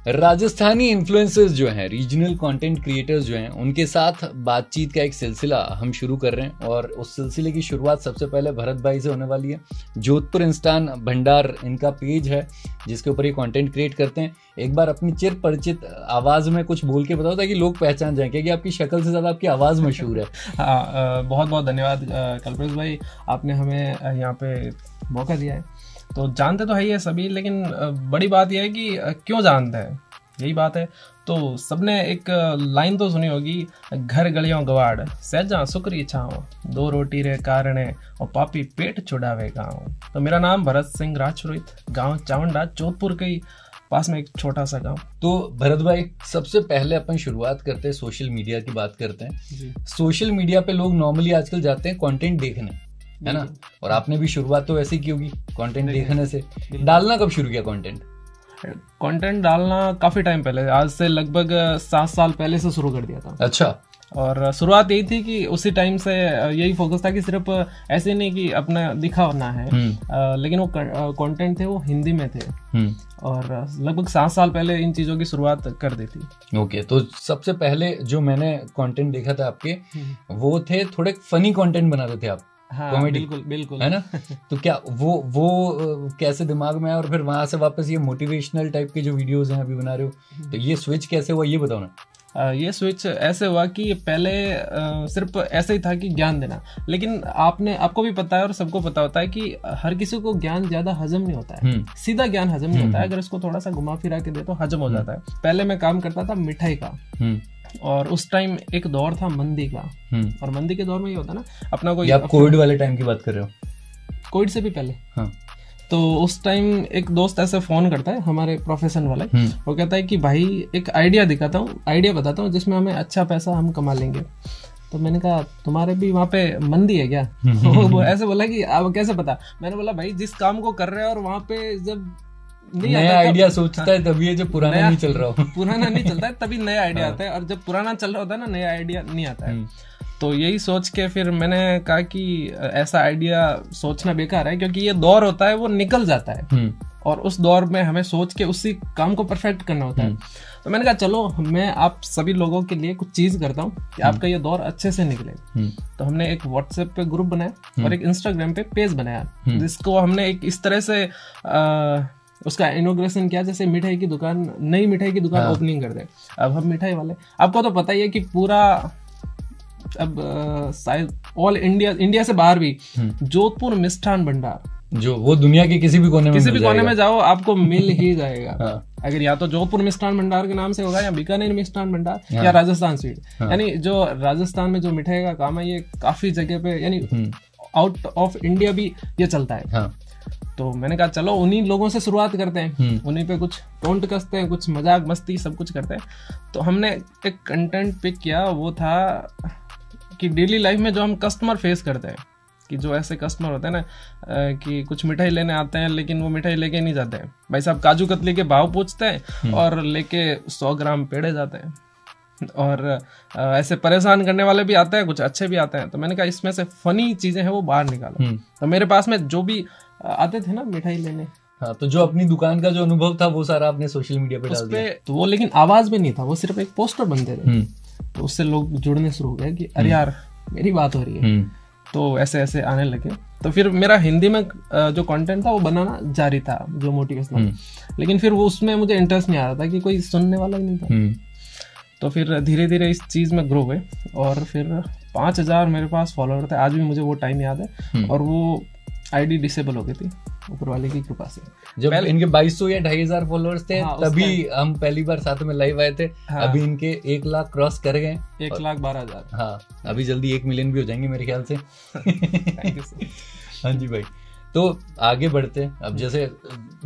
Rajasthani influencers जो हैं, regional content creators जो हैं, उनके साथ बातचीत का एक सिलसिला हम शुरू कर रहे हैं और उस सिलसिले की शुरुआत सबसे पहले भरत भाई से होने वाली है। जोधपुर इंस्टान भंडार इनका पेज है जिसके ऊपर ये कंटेंट क्रिएट करते हैं। एक बार अपनी चिर परिचित आवाज़ में कुछ बोल के बताओ ताकि लोग पहचान जाएं, क्योंकि आपकी शक्ल से ज़्यादा आपकी आवाज़ मशहूर है। हाँ, बहुत बहुत धन्यवाद कल्पेश भाई, आपने हमें यहाँ पे मौका दिया है। तो जानते तो है ये सभी, लेकिन बड़ी बात यह है कि क्यों जानते हैं, यही बात है। तो सबने एक लाइन तो सुनी होगी, घर गलियों गवाड़ सहजा सुकरी छाओ, दो रोटी रे कारणे और पापी पेट छुड़ावे गाँव। तो मेरा नाम भरत सिंह राजपुरोहित, गांव चावंडा, जोधपुर के पास में एक छोटा सा गांव। तो भरत भाई, सबसे पहले अपन शुरुआत करते हैं, सोशल मीडिया की बात करते हैं। सोशल मीडिया पे लोग नॉर्मली आजकल जाते हैं कंटेंट देखने, है ना, और आपने भी शुरुआत तो वैसे ही की होगी कंटेंट देखने से। डालना कब शुरू किया कंटेंट? कंटेंट डालना काफी टाइम पहले, आज से लगभग 7 साल पहले से शुरू कर दिया था। अच्छा। और शुरुआत यही थी कि उसी टाइम से यही फोकस था कि सिर्फ ऐसे नहीं कि अपना दिखाना है, लेकिन वो कंटेंट थे वो हिंदी में थे। और लगभग 7 साल पहले इन चीजों की शुरुआत कर दी थी। ओके, तो सबसे पहले जो मैंने कंटेंट देखा था आपके, वो थे थोड़े फनी कंटेंट बनाते थे आप। हाँ, कॉमेडी, बिल्कुल है ना। तो क्या वो कैसे दिमाग में आया और फिर वहां से वापस ये मोटिवेशनल टाइप के जो वीडियोस हैं अभी बना रहे हो, तो ये स्विच कैसे हुआ, ये बताओ ना। ये स्विच ऐसे हुआ कि पहले सिर्फ ऐसे ही था कि ज्ञान देना, लेकिन आपको भी पता है और सबको पता होता है कि हर किसी को ज्ञान ज्यादा हजम नहीं होता है। सीधा ज्ञान हजम नहीं होता है, अगर इसको थोड़ा सा घुमा फिरा के दे तो हजम हो जाता है। पहले मैं काम करता था मिठाई का, और उस टाइम एक दौर था मंदी का, और मंदी के दौर में ये होता ना अपना कोई, आप कोविड वाले टाइम की बात कर रहे हो? कोविड से भी पहले। हाँ। तो उस टाइम एक दोस्त ऐसे फोन करता है हमारे प्रोफेशन वाले, वो कहता है कि भाई एक आइडिया बताता हूँ जिसमें हमें अच्छा पैसा हम कमा लेंगे। तो मैंने कहा तुम्हारे भी वहाँ पे मंदी है क्या? वो ऐसे बोला कि आप कैसे पता? मैंने बोला भाई जिस काम को कर रहे हैं और वहाँ पे जब नया आइडिया सोचता है तभी है, जो पुराना नहीं चल रहा हो पुराना नहीं चलता है तभी नया आइडिया आता है, और जब पुराना चल रहा होता है ना, नया आइडिया नहीं आता है। तो यही सोच के फिर मैंने कहा कि ऐसा आइडिया सोचना बेकार है, क्योंकि ये दौर होता है वो निकल जाता है, और उस दौर में हमें सोच के उसी काम को परफेक्ट करना होता है। तो मैंने कहा चलो मैं आप सभी लोगों के लिए कुछ चीज करता हूँ कि आपका ये दौर अच्छे से निकले। तो हमने एक व्हाट्सएप पे ग्रुप बनाया और एक इंस्टाग्राम पे पेज बनाया, जिसको हमने एक इस तरह से उसका इनॉग्रेशन किया जैसे मिठाई की दुकान, नई मिठाई की दुकान ओपनिंग कर दे। अब हम मिठाई वाले, आपको तो पता ही है कि पूरा अब शायद ऑल इंडिया से बाहर भी जोधपुर मिष्ठान भंडार, जो वो दुनिया के किसी भी कोने में जाओ आपको मिल ही जाएगा। अगर या तो जोधपुर मिष्ठान भंडार के नाम से होगा, या बीकानेर मिष्ठान भंडार, या राजस्थान स्वीट। यानी जो राजस्थान में जो मिठाई का काम है ये काफी जगह पे, यानी आउट ऑफ इंडिया भी ये चलता है। तो मैंने कहा चलो उन्हीं लोगों से शुरुआत करते हैं, उन्हीं पे कुछ टोंट कसते हैं, कुछ मजाक मस्ती सब कुछ करते हैं। तो हमने एक कंटेंट पिक किया, वो था कि डेली लाइफ में जो हम कस्टमर फेस करते हैं, कि जो ऐसे कस्टमर होते हैं ना कि कुछ मिठाई लेने आते हैं लेकिन वो मिठाई लेके नहीं जाते हैं। भाई साहब काजू कतली के भाव पूछते हैं और लेके 100 ग्राम पेड़े जाते हैं, और ऐसे परेशान करने वाले भी आते हैं, कुछ अच्छे भी आते हैं। तो मैंने कहा इसमें से फनी चीजें हैं वो बाहर निकालो। तो मेरे पास में जो भी आते थे ना मिठाई लेने, हाँ, तो जो अपनी दुकान का जो अनुभव था वो सारा आपने सोशल मीडिया पे डाल दिया। तो वो लेकिन आवाज में नहीं था, वो सिर्फ एक पोस्टर बनते थे। तो उससे लोग जुड़ने शुरू हो गए कि अरे यार मेरी बात हो रही है। तो ऐसे ऐसे आने लगे। तो फिर मेरा हिंदी में जो कंटेंट था वो बनाना जारी था, जो मोटिवेशनल, लेकिन फिर वो उसमें मुझे इंटरेस्ट नहीं आ रहा था कि कोई सुनने वाला ही नहीं था। तो फिर धीरे धीरे इस चीज में ग्रो हुए, और फिर 5000 मेरे पास फॉलोअर थे। आज भी मुझे वो टाइम याद है, और वो आईडी डिसेबल हो गई थी ऊपर वाले की कृपा से। जब इनके 2200 या 2500 फॉलोअर्स थे, तभी हम पहली बार साथ में लाइव आए थे। अभी इनके 1 लाख क्रॉस कर गए, 1,12,000। हाँ, अभी जल्दी 1 मिलियन भी हो जाएंगे मेरे ख्याल से। Thank you sir. हाँ जी भाई, तो आगे बढ़ते। अब जैसे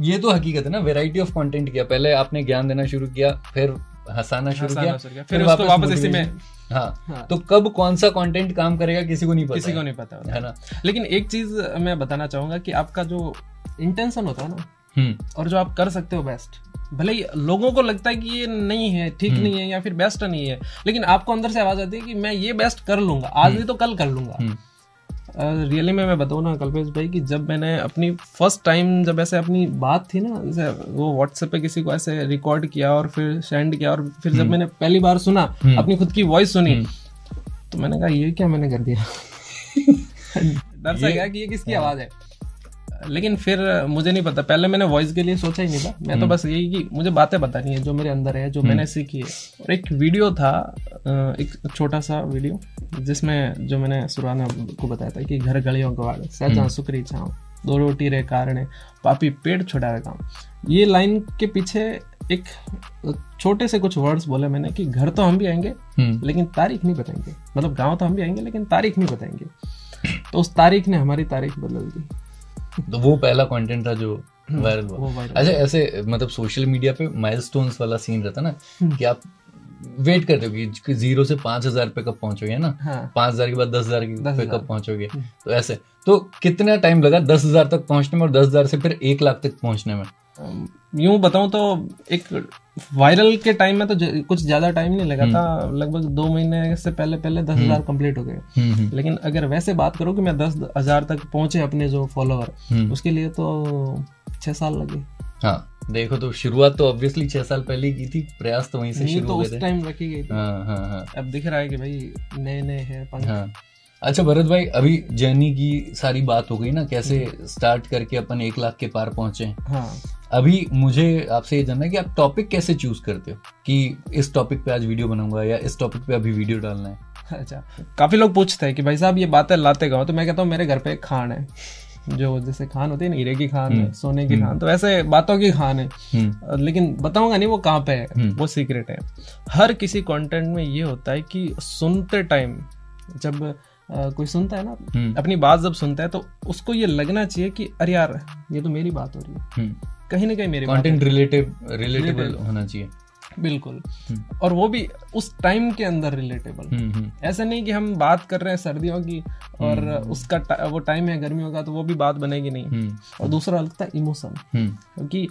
ये तो हकीकत है ना, वैरायटी ऑफ कंटेंट किया, पहले आपने ज्ञान देना शुरू किया, फिर हंसाना शुरू किया, फिर उसको वापस इसी में। हाँ, तो कब कौन सा कंटेंट काम करेगा किसी को नहीं पता है ना। लेकिन एक चीज मैं बताना चाहूंगा कि आपका जो इंटेंशन होता है ना, और जो आप कर सकते हो बेस्ट, भले ही लोगों को लगता है कि ये नहीं है, ठीक नहीं है, या फिर बेस्ट नहीं है, लेकिन आपको अंदर से आवाज आती है कि मैं ये बेस्ट कर लूंगा, आज नहीं तो कल कर लूंगा। रियली में मैं बताऊँ ना कल्पेश भाई कि जब मैंने अपनी फर्स्ट टाइम जब ऐसे अपनी बात थी ना, जैसे वो व्हाट्सएप पे किसी को ऐसे रिकॉर्ड किया और फिर सेंड किया, और फिर जब मैंने पहली बार सुना अपनी खुद की वॉइस सुनी, तो मैंने कहा ये क्या मैंने कर दिया। डर सा गया कि ये किसकी आवाज़ है। लेकिन फिर मुझे नहीं पता, पहले मैंने वॉइस के लिए सोचा ही नहीं था, मैं तो बस यही कि मुझे बातें बतानी है जो मेरे अंदर है, जो मैंने सीखी है। और एक वीडियो था, एक छोटा सा वीडियो, जिसमें जो मैंने शुरुआत में आपको बताया था कि घर गलियों का वाड़ सहजा सुकरी छाँव, 2 रोटी रे कारणे पापी पेट छुड़ावे काम। ये लाइन के पीछे एक छोटे से कुछ वर्ड्स बोले मैंने कि घर तो हम भी आएंगे लेकिन तारीख नहीं बताएंगे, मतलब गाँव तो हम भी आएंगे लेकिन तारीख नहीं बताएंगे। तो उस तारीख ने हमारी तारीख बदल दी। तो वो पहला कंटेंट था जो वायरल हुआ। अच्छा, ऐसे मतलब सोशल मीडिया पे माइलस्टोन्स वाला सीन रहता ना, कि आप वेट करते हो कि 0 से 5,000 पे कब पहुंचोगे, है ना? 5,000 के बाद 10,000 पे कब पहुंचोगे। तो ऐसे तो कितना टाइम लगा 10,000 तक पहुंचने में, और 10,000 से फिर 1 लाख तक पहुंचने में? यूं बताऊं तो एक वायरल के टाइम में तो कुछ ज्यादा टाइम नहीं लगा था, लगभग 2 महीने से पहले 10,000 कंप्लीट हो गए। लेकिन अगर वैसे बात करो कि मैं 10,000 तक पहुंचे अपने जो फॉलोअर, उसके लिए तो 6 साल लगे। हाँ, देखो तो शुरुआत तो ऑब्वियसली 6 साल पहले की थी, प्रयास तो वहीं से शुरू हो गए थे। उस टाइम रखी गई थी। हाँ। अब दिख रहा है कि भाई नए है पंख। हाँ। अच्छा भरत भाई, अभी जर्नी की सारी बात हो गई ना, कैसे स्टार्ट करके अपन 1 लाख के पार पहुंचे। हाँ। अभी मुझे आपसे ये जानना है कि आप टॉपिक कैसे चूज करते हो कि इस टॉपिक पे आज वीडियो बनाऊंगा या इस टॉपिक पे अभी वीडियो डालना है? अच्छा, काफी लोग पूछते हैं कि भाई साहब ये बातें लाते कहाँ? तो मैं कहता हूँ मेरे घर पे एक खान है, जो जैसे खान होती है ना, हीरे की खान है, सोने की खान, तो ऐसे बातों की खान है। लेकिन बताऊंगा नहीं वो कहाँ पे है, वो सीक्रेट है। हर किसी कंटेंट में ये होता है कि सुनते टाइम जब कोई सुनता है ना अपनी बात, जब सुनता है तो उसको ये लगना चाहिए कि अरे यार ये तो मेरी बात हो रही है, कहीं ना कहीं मेरी कंटेंट रिलेटेबल होना चाहिए। बिल्कुल। और वो भी उस टाइम के अंदर रिलेटेबल। ऐसा नहीं कि हम बात कर रहे हैं सर्दियों की और उसका वो टाइम है गर्मियों का, तो वो भी बात बनेगी नहीं। और दूसरा लगता है इमोशन, क्योंकि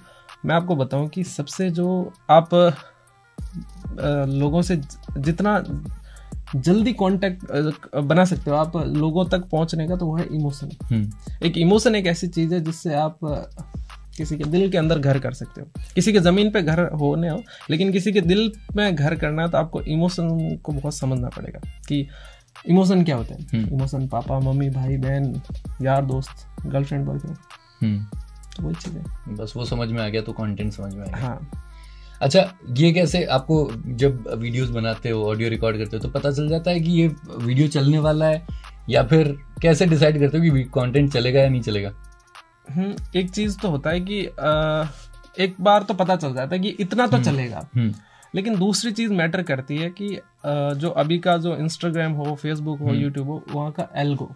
मैं आपको बताऊं कि सबसे जो आप लोगों से जितना जल्दी कांटेक्ट बना सकते हो आप लोगों तक पहुंचने का, तो वो है इमोशन। एक इमोशन एक ऐसी चीज है जिससे आप किसी के दिल के अंदर घर कर सकते हो। किसी के जमीन पे घर होने हो, लेकिन किसी के दिल में घर करना है तो आपको इमोशन को बहुत समझना पड़ेगा कि इमोशन क्या होते हैं। इमोशन पापा मम्मी भाई बहन यार दोस्त गर्लफ्रेंड बॉयफ्रेंड, तो वही चीज है। बस वो समझ में आ गया तो कंटेंट समझ में आ गया। हाँ। अच्छा, ये कैसे आपको जब वीडियोस बनाते हो, ऑडियो रिकॉर्ड करते हो, तो पता चल जाता है कि ये वीडियो चलने वाला है, या फिर कैसे डिसाइड करते हो कि कंटेंट चलेगा या नहीं चलेगा? एक चीज तो होता है कि एक बार तो पता चल जाता है कि इतना तो चलेगा, लेकिन दूसरी चीज मैटर करती है कि जो अभी का जो इंस्टाग्राम हो, फेसबुक हो, यूट्यूब हो, वहाँ का एल्गो,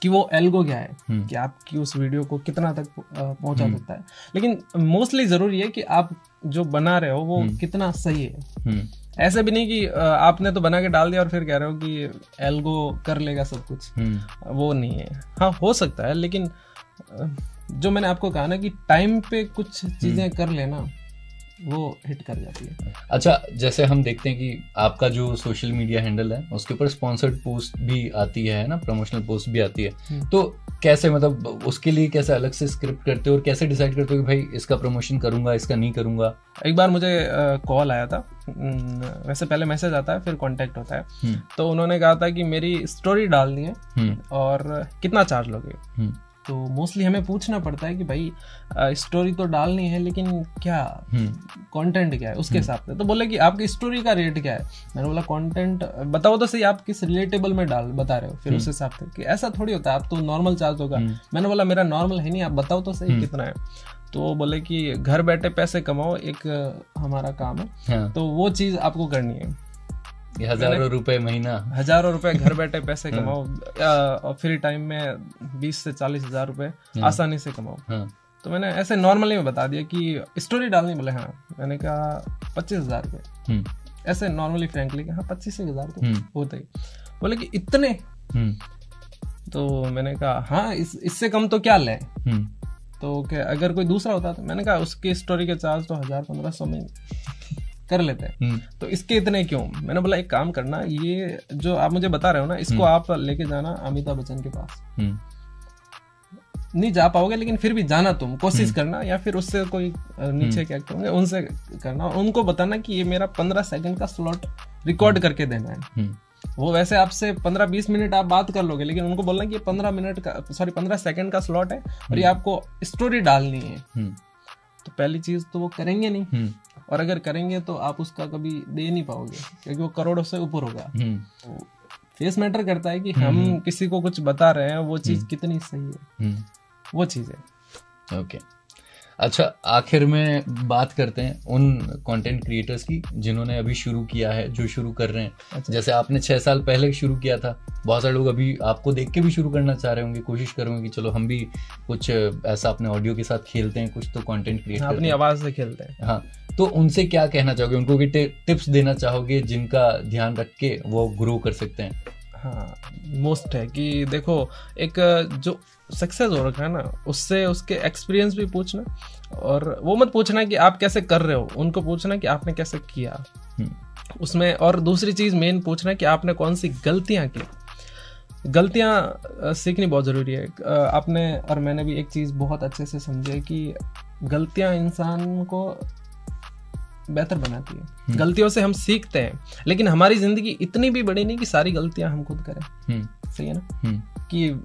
कि वो एल्गो क्या है, कि आपकी उस वीडियो को कितना तक पहुंचा सकता है। लेकिन मोस्टली जरूरी है कि आप जो बना रहे हो वो कितना सही है। ऐसे भी नहीं कि आपने तो बना के डाल दिया और फिर कह रहे हो कि एल्गो कर लेगा सब कुछ, वो नहीं है। हाँ, हो सकता है, लेकिन जो मैंने आपको कहा ना कि टाइम पे कुछ चीजें कर लेना, वो हिट कर जाती है। अच्छा, जैसे हम देखते हैं कि आपका जो सोशल मीडिया हैंडल है उसके ऊपर स्पॉन्सर्ड पोस्ट भी आती है ना, प्रमोशनल पोस्ट भी आती है, तो कैसे, मतलब उसके लिए कैसे अलग से स्क्रिप्ट करते हो और कैसे डिसाइड करते हो कि भाई इसका प्रमोशन करूंगा, इसका नहीं करूंगा? एक बार मुझे कॉल आया था, वैसे पहले मैसेज आता है फिर कांटेक्ट होता है, तो उन्होंने कहा था कि मेरी स्टोरी डालनी है और कितना चार्ज लोगे। तो मोस्टली हमें पूछना पड़ता है कि भाई स्टोरी तो डालनी है, लेकिन क्या कंटेंट क्या है उसके हिसाब से। तो बोले कि आपकी स्टोरी का रेट क्या है। मैंने बोला कंटेंट बताओ तो सही, आप किस रिलेटेबल में बता रहे हो, फिर उस हिसाब से। कि ऐसा थोड़ी होता है, आप तो नॉर्मल चार्ज होगा। मैंने बोला मेरा नॉर्मल है नहीं, आप बताओ तो सही कितना है। तो बोले कि घर बैठे पैसे कमाओ, एक हमारा काम है, तो वो चीज आपको करनी है। हजारों रुपए महीना, हजारों रुपए घर बैठे पैसे कमाओ, और फ्री टाइम में 20 से 40 हजार रुपए आसानी से कमाओ। तो मैंने ऐसे नॉर्मली में बता दिया कि स्टोरी डालनी। बोले हाँ। मैंने कहा 25,000 रुपए, ऐसे नॉर्मली फ्रैंकली। हाँ 25,000 तो होते ही। बोले कि इतने? तो मैंने कहा हाँ, इससे कम तो क्या ले। तो क्या अगर कोई दूसरा होता तो मैंने कहा उसकी स्टोरी के चार्ज तो 1,000-1,500 में। कर लेते हैं, तो इसके इतने क्यों? मैंने बोला एक काम करना, ये जो आप मुझे बता रहे हो ना, इसको आप लेके जाना अमिताभ बच्चन के पास। नहीं जा पाओगे लेकिन फिर भी जाना, तुम कोशिश करना, या फिर उससे कोई नीचे क्या होंगे उनसे करना, उनको बताना कि ये मेरा 15 सेकंड का स्लॉट रिकॉर्ड करके देना है। वो वैसे आपसे 15-20 मिनट आप बात कर लोगे, लेकिन उनको बोलना कि ये 15 सेकंड का स्लॉट है और ये आपको स्टोरी डालनी है। तो पहली चीज तो वो करेंगे नहीं, और अगर करेंगे तो आप उसका कभी दे नहीं पाओगे, क्योंकि वो करोड़ों से ऊपर होगा। तो फेस मैटर करता है कि हम किसी को कुछ बता रहे हैं, वो चीज कितनी सही है, वो चीज है। ओके, अच्छा, आखिर में बात करते हैं उन कंटेंट क्रिएटर्स की जिन्होंने अभी शुरू किया है, जो शुरू कर रहे हैं। अच्छा। जैसे आपने 6 साल पहले शुरू किया था, बहुत सारे लोग अभी आपको देख के भी शुरू करना चाह रहे होंगे, कोशिश करेंगे कि चलो हम भी कुछ ऐसा अपने ऑडियो के साथ खेलते हैं, कुछ तो कंटेंट क्रिएट करते हैं, अपनी आवाज से खेलते हैं। हाँ, तो उनसे क्या कहना चाहोगे, उनको भी टिप्स देना चाहोगे जिनका ध्यान रख के वो ग्रो कर सकते हैं? हाँ, मोस्ट है कि देखो, एक जो सक्सेस हो रखा है ना, उससे उसके एक्सपीरियंस भी पूछना, और वो मत पूछना कि आप कैसे कर रहे हो, उनको पूछना कि आपने कैसे किया उसमें। और दूसरी चीज मेन पूछना कि आपने कौन सी गलतियां की। गलतियां सीखनी बहुत जरूरी है। आपने और मैंने भी एक चीज बहुत अच्छे से समझे कि गलतियां इंसान को बेहतर बनाती है। गलतियों से हम सीखते हैं, लेकिन हमारी जिंदगी इतनी भी बड़ी नहीं कि सारी गलतियां हम खुद करें। सही है ना, कि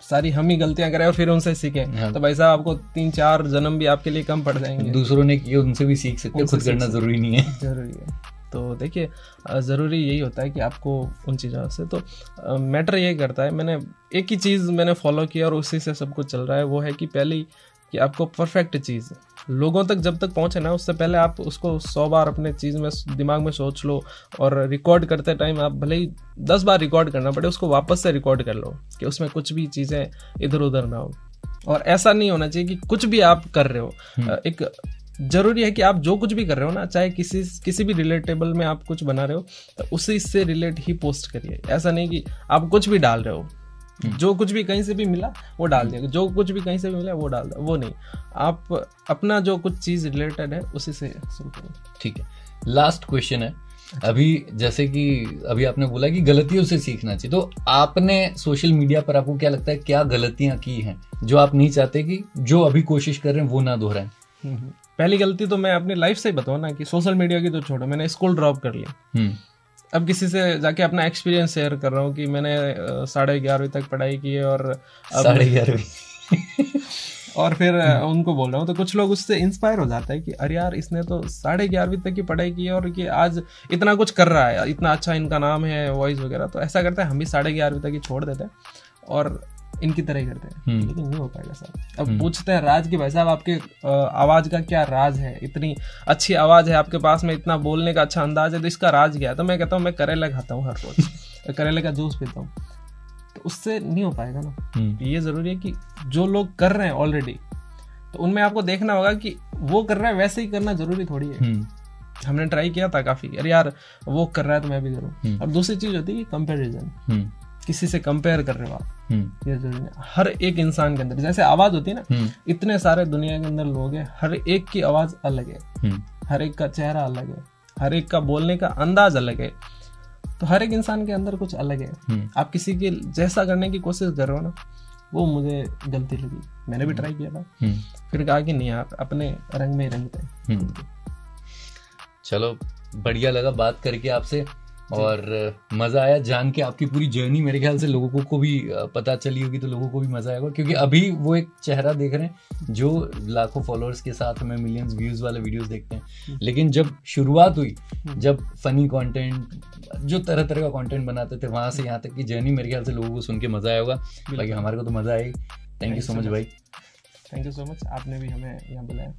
सारी हम ही गलतियां करें और फिर उनसे सीखें। हाँ। तो भाई साहब, आपको 3-4 जन्म भी आपके लिए कम पड़ जाएंगे। दूसरों ने किए उनसे भी सीख सकते, खुद करना जरूरी नहीं है। जरूरी है। तो देखिए, ज़रूरी यही होता है कि आपको उन चीज़ों से, तो मैटर यही करता है। मैंने एक ही चीज़ मैंने फॉलो किया और उसी से सब कुछ चल रहा है, वो है कि पहले कि आपको परफेक्ट चीज़ लोगों तक जब तक पहुंचे ना, उससे पहले आप उसको 100 बार अपने चीज़ में दिमाग में सोच लो, और रिकॉर्ड करते टाइम आप भले ही 10 बार रिकॉर्ड करना पड़े, उसको वापस से रिकॉर्ड कर लो कि उसमें कुछ भी चीज़ें इधर उधर ना हो। और ऐसा नहीं होना चाहिए कि कुछ भी आप कर रहे हो। एक जरूरी है कि आप जो कुछ भी कर रहे हो ना, चाहे किसी भी रिलेटेबल में आप कुछ बना रहे हो, तो उसी से रिलेट ही पोस्ट करिए। ऐसा नहीं कि आप कुछ भी डाल रहे हो, जो कुछ भी कहीं से भी मिला वो डाल दिया, जो कुछ भी कहीं से भी मिला वो डाल दिया, वो नहीं। आप अपना जो कुछ चीज रिलेटेड है उसी से शुरू करो। ठीक है, लास्ट क्वेश्चन है। अभी जैसे कि अभी आपने बोला कि गलतियों से सीखना चाहिए, तो आपने सोशल मीडिया पर आपको क्या लगता है क्या गलतियां की हैं जो आप नहीं चाहते कि जो अभी कोशिश कर रहे हैं वो ना दोहराएं? पहली गलती तो मैं अपनी लाइफ से ही बताऊं ना, कि सोशल मीडिया की तो छोड़ो, मैंने स्कूल ड्रॉप कर लिया। अब किसी से जाके अपना एक्सपीरियंस शेयर कर रहा हूँ कि मैंने 11:30 तक पढ़ाई की है, और 11:30 और फिर उनको बोल रहा हूँ, तो कुछ लोग उससे इंस्पायर हो जाता है कि अरे यार, इसने तो 11:30 तक की पढ़ाई की है और कि आज इतना कुछ कर रहा है, इतना अच्छा इनका नाम है, वॉइस वगैरह। तो ऐसा करते हैं हम भी 11:30 तक ही छोड़ देते हैं और इनकी तरह ही करते हैं, लेकिन नहीं हो पाएगा साहब। अब पूछते हैं राज की, भाई साहब आपके आवाज का क्या राज है? इतनी अच्छी आवाज है आपके पास में, इतना बोलने का अच्छा अंदाज है, तो इसका राज क्या है? तो मैं कहता हूँ मैं करेला खाता हूँ हर रोज, करेले का जूस पीता हूँ। तो उससे नहीं हो पाएगा ना। ये जरूरी है कि जो लोग कर रहे हैं ऑलरेडी, तो उनमें आपको देखना होगा कि वो कर रहा है वैसे ही करना जरूरी थोड़ी है। हमने ट्राई किया था काफी, अरे यार वो कर रहा है तो मैं भी करूँ। और दूसरी चीज होती है कि कंपेरिजन, किसी से कंपेयर कर रहे हो आप, ये जरूरी है। हर एक इंसान के अंदर जैसे आवाज होती है ना, इतने सारे दुनिया के अंदर लोग हैं, हर एक की आवाज अलग है, हर एक का चेहरा अलग है, हर एक का बोलने का अंदाज अलग है। तो हर एक इंसान के अंदर कुछ अलग है। आप किसी के जैसा करने की कोशिश कर रहे हो ना, वो मुझे गलती लगी। मैंने भी ट्राई किया था, फिर कहा कि नहीं यार, अपने रंग में रंगते। चलो, बढ़िया लगा बात करके आपसे, और मजा आया जान के आपकी पूरी जर्नी। मेरे ख्याल से लोगों को भी पता चली होगी, तो लोगों को भी मजा आएगा, क्योंकि अभी वो एक चेहरा देख रहे हैं जो लाखों फॉलोअर्स के साथ हमें मिलियंस व्यूज वाले वीडियोस देखते हैं। लेकिन जब शुरुआत हुई, जब फनी कंटेंट, जो तरह तरह का कंटेंट बनाते थे, वहां से यहाँ तक की जर्नी मेरे ख्याल से लोगों को सुन के मजा आया होगा। बाकी हमारे को तो मजा आई। थैंक यू सो मच भाई। थैंक यू सो मच, आपने भी हमें यहाँ बुलाया।